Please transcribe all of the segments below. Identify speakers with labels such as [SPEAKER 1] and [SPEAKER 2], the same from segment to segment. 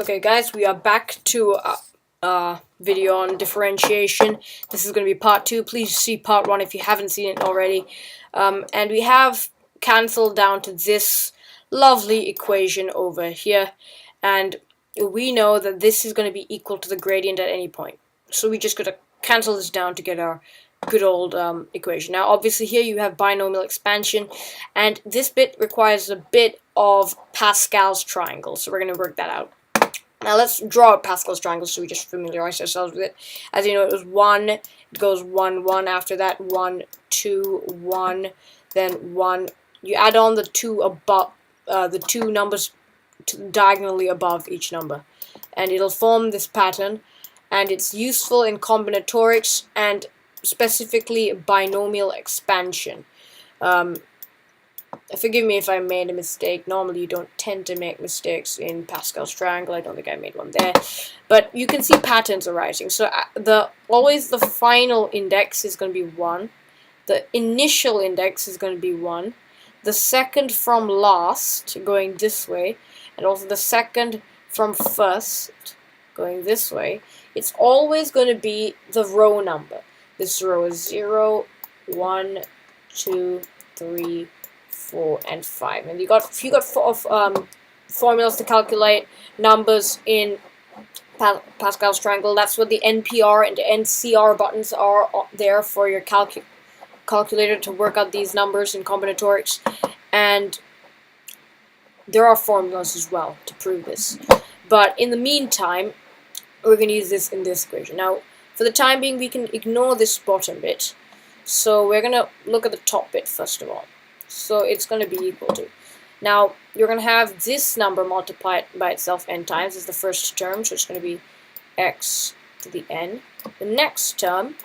[SPEAKER 1] Okay guys, we are back to video on differentiation. This is going to be part 2. Please see part 1 if you haven't seen it already. And we have cancelled down to this lovely equation over here. And we know that this is going to be equal to the gradient at any point. So we just got to cancel this down to get our good old equation. Now obviously here you have binomial expansion, and this bit requires a bit of Pascal's triangle. So we're going to work that out. Now let's draw a Pascal's triangle so we just familiarize ourselves with it. As you know, it was 1, it goes 1, 1, after that 1, 2, 1, then 1. You add on the 2 above, the 2 numbers diagonally above each number. And it'll form this pattern, and it's useful in combinatorics and specifically binomial expansion. Forgive me if I made a mistake. Normally you don't tend to make mistakes in Pascal's triangle. I don't think I made one there. But you can see patterns arising. So always the final index is going to be 1. The initial index is going to be 1. The second from last going this way, and also the second from first going this way. It's always going to be the row number. This row is 0, 1, 2, 3, 4, and 5. And you got formulas to calculate numbers in Pascal's triangle. That's what the NPR and the NCR buttons are there for your calculator to work out these numbers in combinatorics. And there are formulas as well to prove this. But in the meantime, we're going to use this in this equation. Now, for the time being, we can ignore this bottom bit. So we're going to look at the top bit first of all. So it's going to be equal to. Now, you're going to have this number multiplied by itself n times as the first term. So it's going to be x to the n. The next term,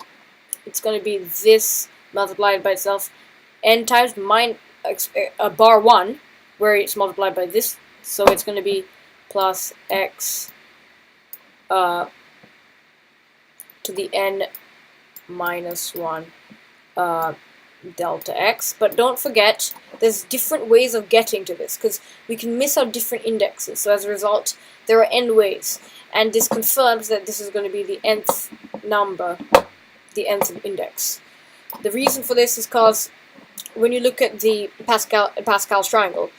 [SPEAKER 1] it's going to be this multiplied by itself n times bar 1, where it's multiplied by this. So it's going to be plus x to the n minus 1 delta x. But don't forget, there's different ways of getting to this, because we can miss out different indexes. So as a result, there are n ways. And this confirms that this is going to be the nth number, the nth index. The reason for this is because when you look at the Pascal's triangle,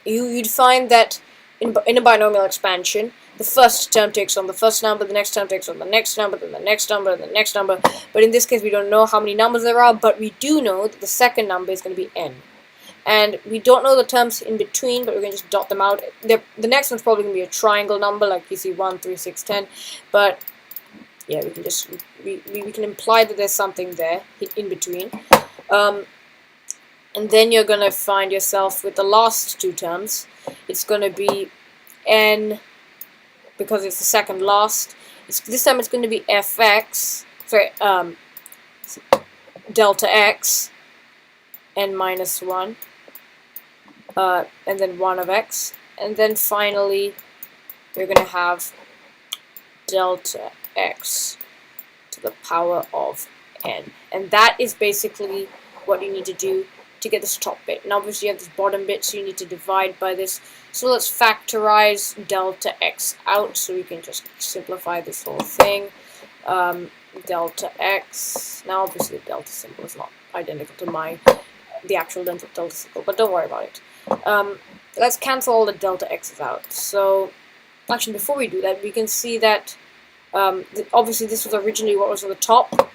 [SPEAKER 1] you'd find that in a binomial expansion, the first term takes on the first number, the next term takes on the next number, then the next number, and the next number. But in this case, we don't know how many numbers there are, but we do know that the second number is going to be n. And we don't know the terms in between, but we're going to just dot them out. The next one's probably going to be a triangle number, like you see 1, 3, 6, 10. But yeah, we can just we can imply that there's something there in between. And then you're going to find yourself with the last two terms. It's going to be n, because it's the second last. This time it's going to be fx, sorry, delta x, n minus 1, and then 1 of x. And then finally, you're going to have delta x to the power of n. And that is basically what you need to do to get this top bit. And obviously you have this bottom bit, so you need to divide by this. So let's factorize delta x out, so we can just simplify this whole thing. Delta x. Now obviously the delta symbol is not identical to the actual delta symbol, but don't worry about it. Let's cancel all the delta x's out. So actually, before we do that, we can see that obviously this was originally what was on the top.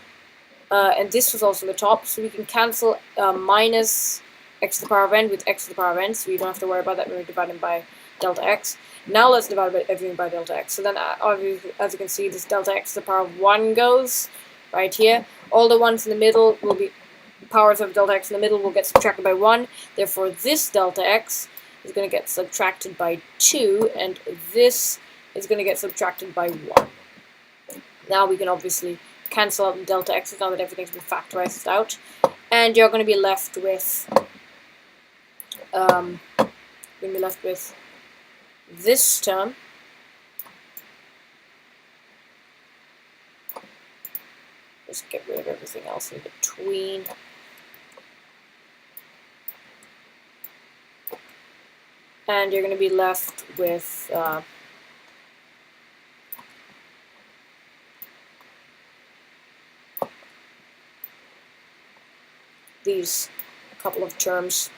[SPEAKER 1] And this was also the top, so we can cancel minus x to the power of n with x to the power of n, so we don't have to worry about that when we're dividing by delta x. Now let's divide everything by delta x. So then, as you can see, this delta x to the power of 1 goes right here. All the ones in the middle will be powers of delta x in the middle will get subtracted by 1. Therefore, this delta x is going to get subtracted by 2, and this is going to get subtracted by 1. Now we can obviously cancel out the delta x's now that everything's been factorized out, and you're going to be left with this term, just get rid of everything else in between, and you're going to be left with these couple of terms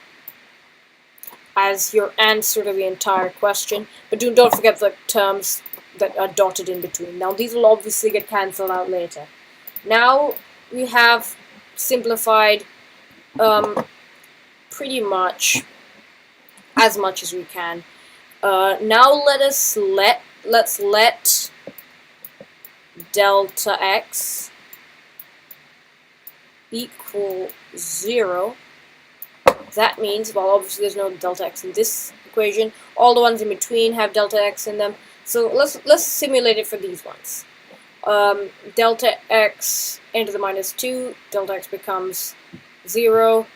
[SPEAKER 1] as your answer to the entire question, but don't forget the terms that are dotted in between. Now these will obviously get cancelled out later. Now we have simplified pretty much as we can. Now let's let delta x equal 0. That means, well, obviously there's no delta x in this equation. All the ones in between have delta x in them. So let's simulate it for these ones. Delta x into the minus 2, delta x becomes 0.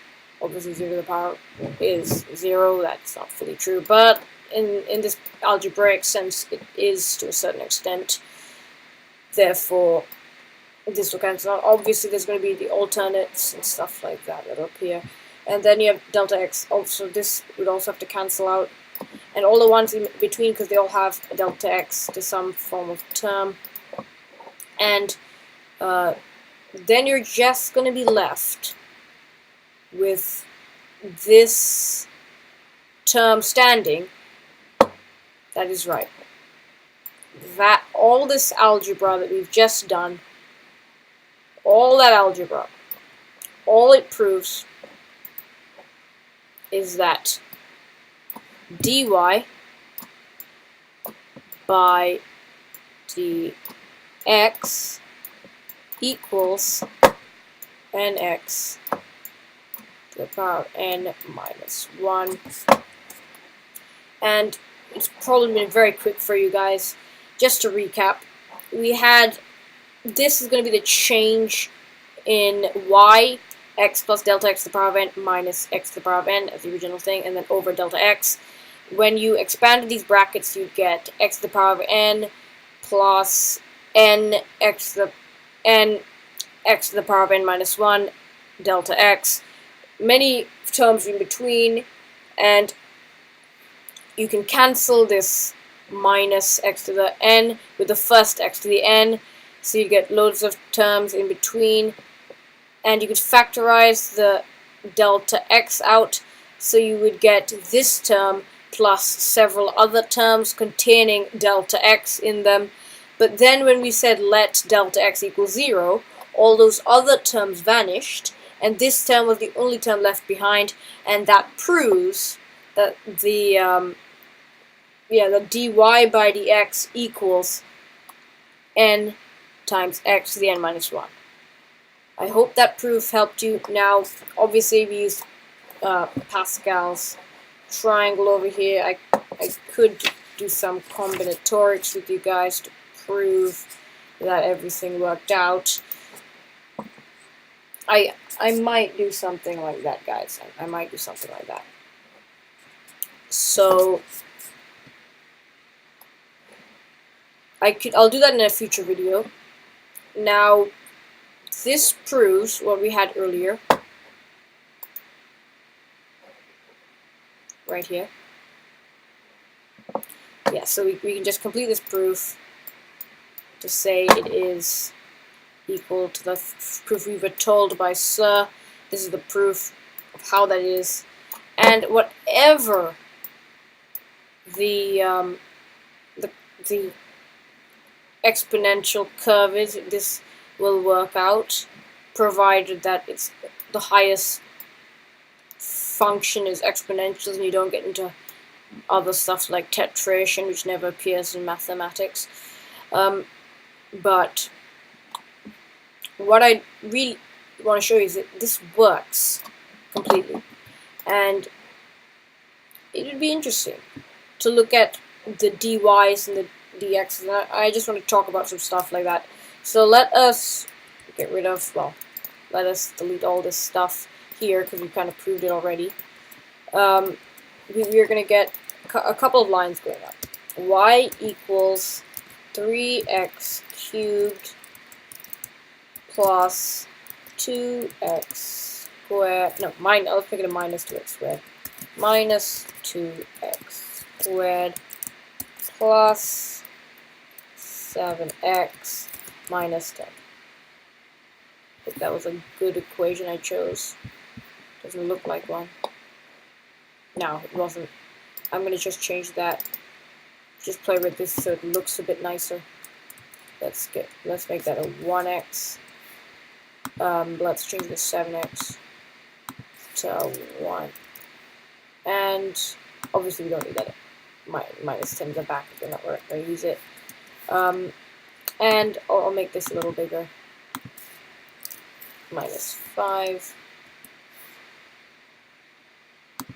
[SPEAKER 1] Obviously 0 to the power is 0. That's not fully true, but in this algebraic sense, it is to a certain extent. Therefore, this will cancel out. Obviously, there's going to be the alternates and stuff like that that'll appear. And then you have delta x. Also, this would also have to cancel out. And all the ones in between, because they all have a delta x to some form of term. And then you're just going to be left with this term standing. That is right. That all this algebra that we've just done, all that algebra, all it proves is that dy by dx equals nx to the power of n minus 1. And it's probably been very quick for you guys. Just to recap, we had, this is going to be the change in y, x plus delta x to the power of n minus x to the power of n as the original thing, and then over delta x. When you expanded these brackets, you get x to the power of n plus n x to the power of n minus 1 delta x. Many terms in between, and you can cancel this minus x to the n with the first x to the n, so you get loads of terms in between, and you could factorize the delta x out, so you would get this term plus several other terms containing delta x in them. But then when we said let delta x equal 0, all those other terms vanished, and this term was the only term left behind, and that proves that the dy by dx equals n times x to the n minus 1. I hope that proof helped you. Now, obviously, we used Pascal's Triangle over here. I could do some combinatorics with you guys to prove that everything worked out. I might do something like that, guys. I might do something like that. So I'll do that in a future video. Now, this proves what we had earlier, right here. Yeah, so we can just complete this proof to say it is equal to the proof we were told by Sir. This is the proof of how that is. And whatever the exponential curve is, this will work out, provided that it's the highest function is exponentials and you don't get into other stuff like tetration, which never appears in mathematics. But what I really want to show you is that this works completely, and it would be interesting to look at the dy's and the dx's, and I just want to talk about some stuff like that. So let us get rid of, well, let us delete all this stuff here because we kind of proved it already. We're going to get a couple of lines going up. Y equals 3x cubed plus 2x squared, no, let's make it a minus 2x squared. Minus 2x squared plus 7x minus 10. I think that was a good equation I chose. Doesn't look like one. No, it wasn't. I'm gonna just change that. Just play with this so it looks a bit nicer. Let's make that a 1x. Let's change the 7x to 1. And obviously we don't need that. Minus 10 in the back if we're not going to use it. And I'll make this a little bigger. Minus 5.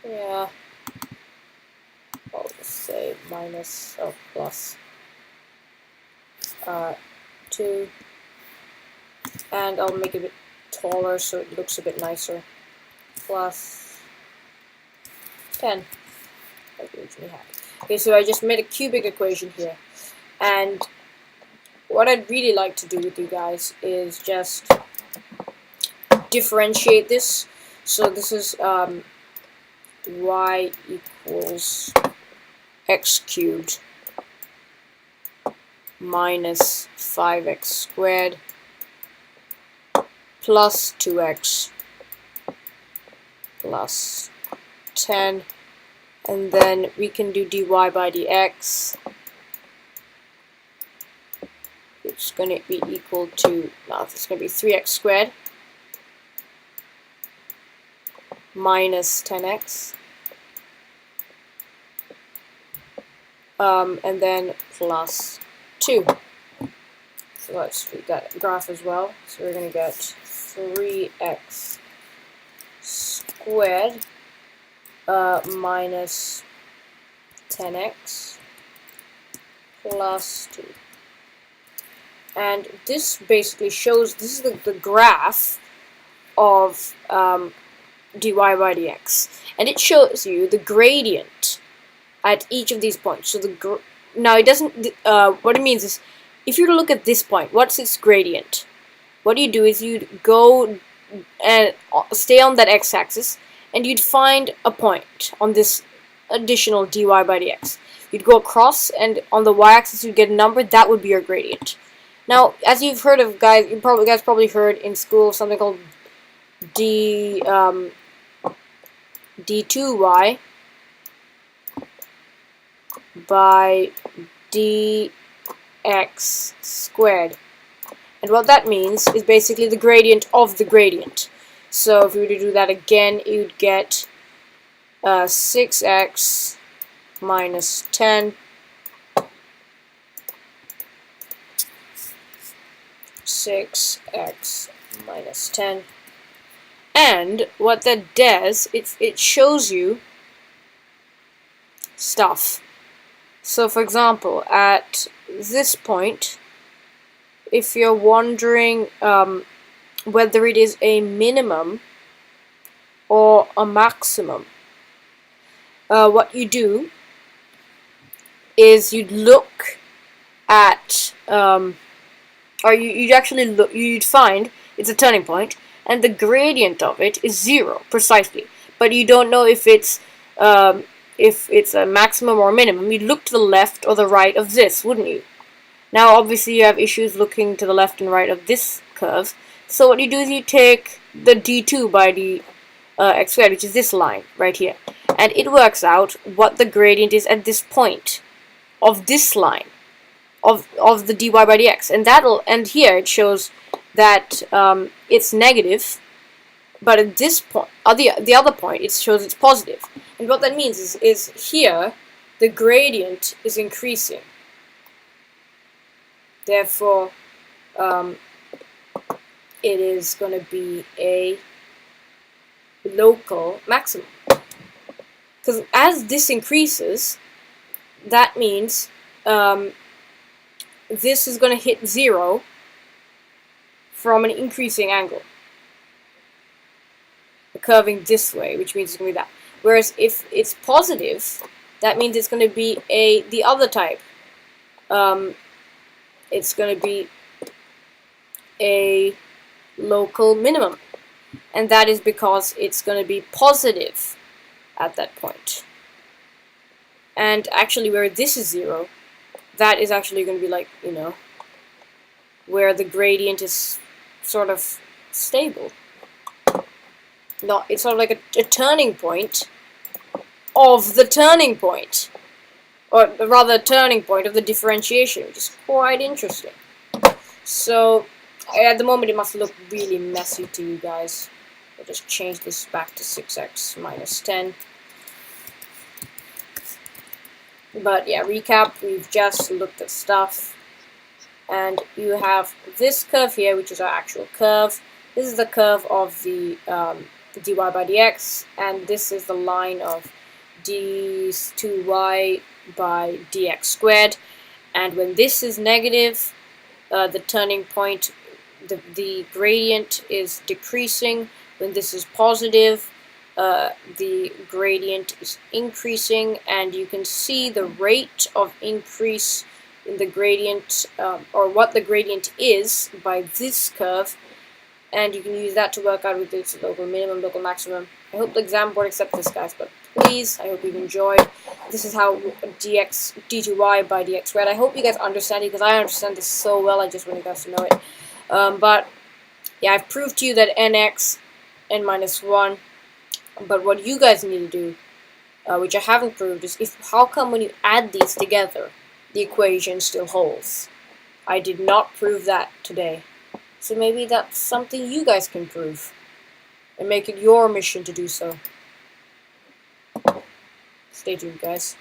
[SPEAKER 1] Yeah. I'll just say minus, plus 2. And I'll make it a bit taller so it looks a bit nicer. Plus 10. Like we originally had. Okay, so I just made a cubic equation here. And what I'd really like to do with you guys is just differentiate this. So this is y equals x cubed minus 5x squared plus 2x plus 10, and then we can do dy by dx. It's going to be equal to, no, it's going to be 3x squared minus 10x, and then plus 2. So let's do that graph as well. So we're going to get 3x squared minus 10x plus 2. And this basically shows, this is the graph of dy by dx. And it shows you the gradient at each of these points. So now it doesn't, what it means is, if you look at this point, what's its gradient? What you do is you'd go and stay on that x-axis, and you'd find a point on this additional dy by dx. You'd go across, and on the y-axis you'd get a number. That would be your gradient. Now, as you've heard of, guys, you guys probably heard in school something called d2y by dx squared. And what that means is basically the gradient of the gradient. So if we were to do that again, you'd get 6x minus 10 6x minus 10. And what that does, it shows you stuff. So for example, at this point, if you're wondering whether it is a minimum or a maximum, what you do is you'd look at, or you'd find it's a turning point, and the gradient of it is 0 precisely. But you don't know if it's a maximum or a minimum. You'd look to the left or the right of this, wouldn't you? Now, obviously, you have issues looking to the left and right of this curve. So what you do is you take the d2 by dx squared, which is this line right here, and it works out what the gradient is at this point of this line of the dy by dx, and here it shows that it's negative, but at this point, the other point, it shows it's positive. And what that means is here the gradient is increasing. Therefore, it is going to be a local maximum. Because as this increases, that means this is going to hit 0 from an increasing angle. Curving this way, which means it's going to be that. Whereas if it's positive, that means it's going to be the other type. It's going to be a local minimum. And that is because it's going to be positive at that point. And actually where this is 0, that is actually going to be like, where the gradient is sort of stable. not, it's sort of like a turning point of the turning point. Or rather, a turning point of the differentiation, which is quite interesting. So, at the moment it must look really messy to you guys. I'll just change this back to 6x minus 10. But yeah, recap, we've just looked at stuff. And you have this curve here, which is our actual curve. This is the curve of the dy by dx, and this is the line of d2y by dx squared. And when this is negative, the turning point, the gradient is decreasing. When this is positive, the gradient is increasing, and you can see the rate of increase in the gradient, or what the gradient is by this curve, and you can use that to work out with its local minimum, local maximum. I hope the exam board accepts this, guys, but please, I hope you've enjoyed. This is how d2y by dx squared. I hope you guys understand it, because I understand this so well. I just want you guys to know it. But yeah, I've proved to you that nx, n minus 1, but what you guys need to do, which I haven't proved, is how come when you add these together, the equation still holds. I did not prove that today. So maybe that's something you guys can prove, and make it your mission to do so. Stay tuned, guys.